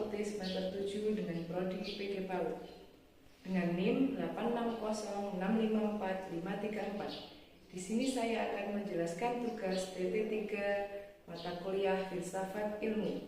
Fakulti semester 7 dengan prodi IPG PAUD dengan NIM 860654534. Di sini saya akan menjelaskan tugas TP3 mata kuliah Filsafat Ilmu.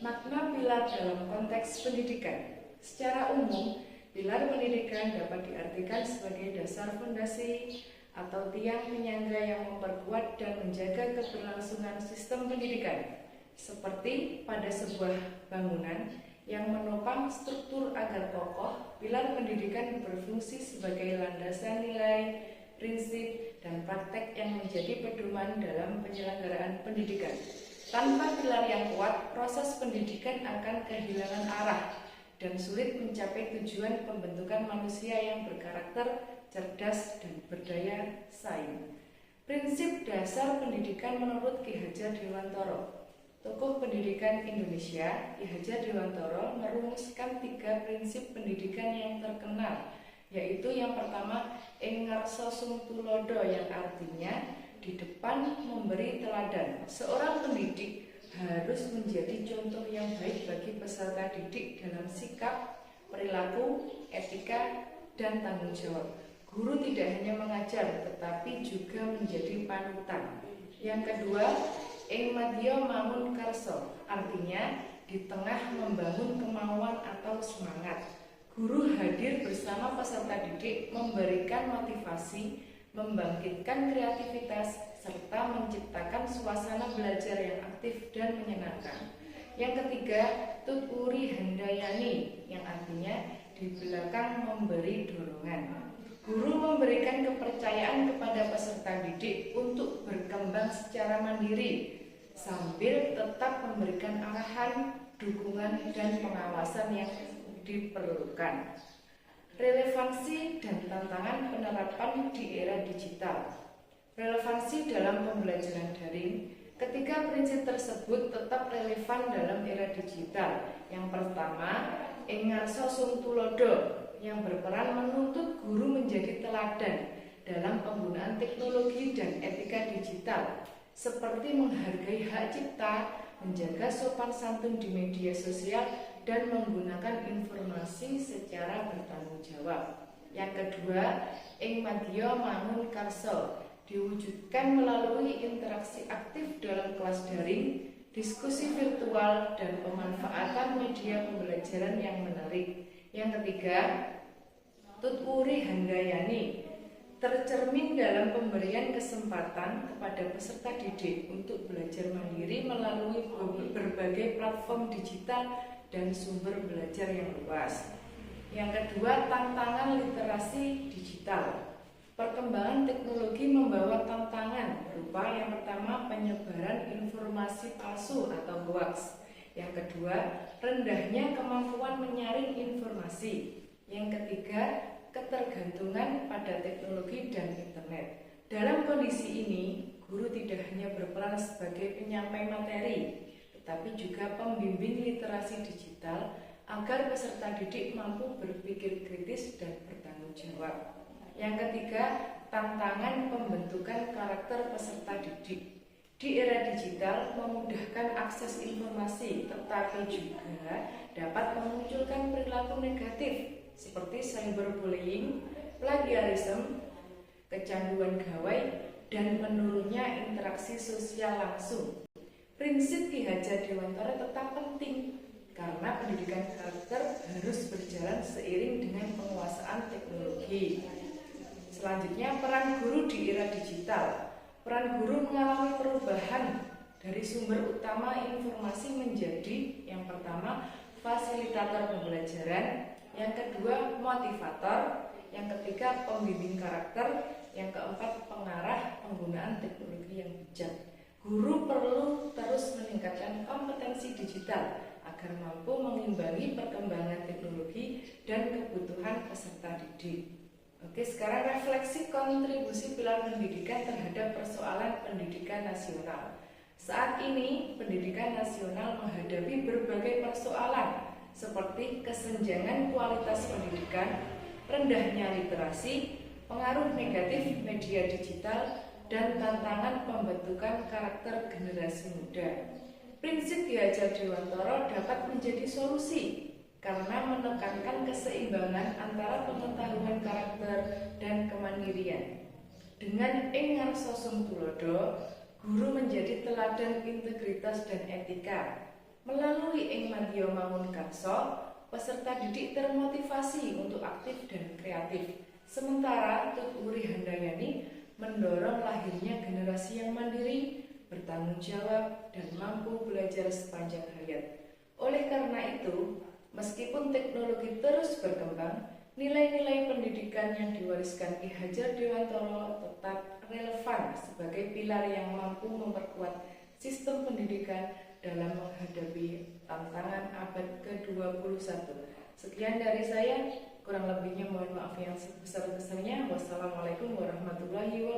Makna pilar dalam konteks pendidikan. Secara umum, pilar pendidikan dapat diartikan sebagai dasar fondasi atau tiang penyangga yang memperkuat dan menjaga keberlangsungan sistem pendidikan. Seperti pada sebuah bangunan yang menopang struktur agar kokoh, pilar pendidikan berfungsi sebagai landasan nilai, prinsip, dan praktek yang menjadi pedoman dalam penyelenggaraan pendidikan. Tanpa pilar yang kuat, proses pendidikan akan kehilangan arah dan sulit mencapai tujuan pembentukan manusia yang berkarakter cerdas dan berdaya saing. Prinsip dasar pendidikan menurut Ki Hajar Dewantara. Tokoh pendidikan Indonesia, Ki Hajar Dewantara merumuskan 3 prinsip pendidikan yang terkenal, yaitu yang pertama, ing ngarsa sung tulodo, yang artinya di depan memberi teladan. Seorang pendidik harus menjadi contoh yang baik bagi peserta didik dalam sikap, perilaku, etika, dan tanggung jawab. Guru tidak hanya mengajar, tetapi juga menjadi panutan. Yang kedua, ing madya mangun karso, artinya di tengah membangun kemauan atau semangat. Guru hadir bersama peserta didik, memberikan motivasi, membangkitkan kreativitas, serta menciptakan suasana belajar yang aktif dan menyenangkan. Yang ketiga, tut uri handayani, yang artinya di belakang memberi dorongan. Guru memberikan kepercayaan kepada peserta didik untuk berkembang secara mandiri, sambil tetap memberikan arahan, dukungan, dan pengawasan yang diperlukan. Relevansi dan tantangan penerapan di era digital. Relevansi dalam pembelajaran daring. Ketiga prinsip tersebut tetap relevan dalam era digital. Yang pertama, ing ngarsa sung tulodo, yang berperan menuntut guru menjadi teladan dalam penggunaan teknologi dan etika digital, seperti menghargai hak cipta, menjaga sopan santun di media sosial, dan menggunakan informasi secara bertanggung jawab. Yang kedua, ing madya mangun karso, diwujudkan melalui interaksi aktif dalam kelas daring, diskusi virtual, dan pemanfaatan media pembelajaran yang menarik. Yang ketiga, tut uri handayani, tercermin dalam pemberian kesempatan kepada peserta didik untuk belajar mandiri melalui berbagai platform digital dan sumber belajar yang luas. Yang kedua, tantangan literasi digital. Perkembangan teknologi membawa tantangan berupa yang pertama, penyebaran informasi palsu atau hoax. Yang kedua, rendahnya kemampuan menyaring informasi. Yang ketiga, ketergantungan pada teknologi dan internet. Dalam kondisi ini, guru tidak hanya berperan sebagai penyampai materi, tetapi juga pembimbing literasi digital agar peserta didik mampu berpikir kritis dan bertanggung jawab. Yang ketiga, tantangan pembentukan karakter peserta didik. Di era digital memudahkan akses informasi, tetapi juga dapat memunculkan perilaku negatif seperti cyberbullying, plagiarisme, kecanduan gawai, dan menurunnya interaksi sosial langsung. Prinsip Ki Hajar Dewantara tetap penting karena pendidikan karakter harus berjalan seiring dengan penguasaan teknologi. Selanjutnya, peran guru di era digital. Peran guru mengalami perubahan dari sumber utama informasi menjadi yang pertama, fasilitator pembelajaran, yang kedua, motivator, yang ketiga, pembimbing karakter, yang keempat, pengarah penggunaan teknologi yang bijak. Guru perlu terus meningkatkan kompetensi digital agar mampu mengimbangi perkembangan teknologi dan kebutuhan peserta didik. Oke, sekarang refleksi kontribusi pilar pendidikan terhadap persoalan pendidikan nasional. Saat ini, pendidikan nasional menghadapi berbagai persoalan seperti kesenjangan kualitas pendidikan, rendahnya literasi, pengaruh negatif media digital, dan tantangan pembentukan karakter generasi muda. Prinsip Ki Hajar Dewantara dapat menjadi solusi karena menekankan keseimbangan antara pengetahuan karakter dan kemandirian. Dengan ing ngarsa tulodo, guru menjadi teladan integritas dan etika. Melalui ing mandya mangun karso, peserta didik termotivasi untuk aktif dan kreatif. Sementara Tut Wuri Handayani mendorong lahirnya generasi yang mandiri, bertanggung jawab, dan mampu belajar sepanjang hayat. Oleh karena itu, meskipun teknologi terus berkembang, nilai-nilai pendidikan yang diwariskan Ki Hajar Dewantara tetap relevan sebagai pilar yang mampu memperkuat sistem pendidikan dalam menghadapi tantangan abad ke-21. Sekian dari saya, kurang lebihnya mohon maaf yang sebesar-besarnya. Wassalamualaikum warahmatullahi wabarakatuh.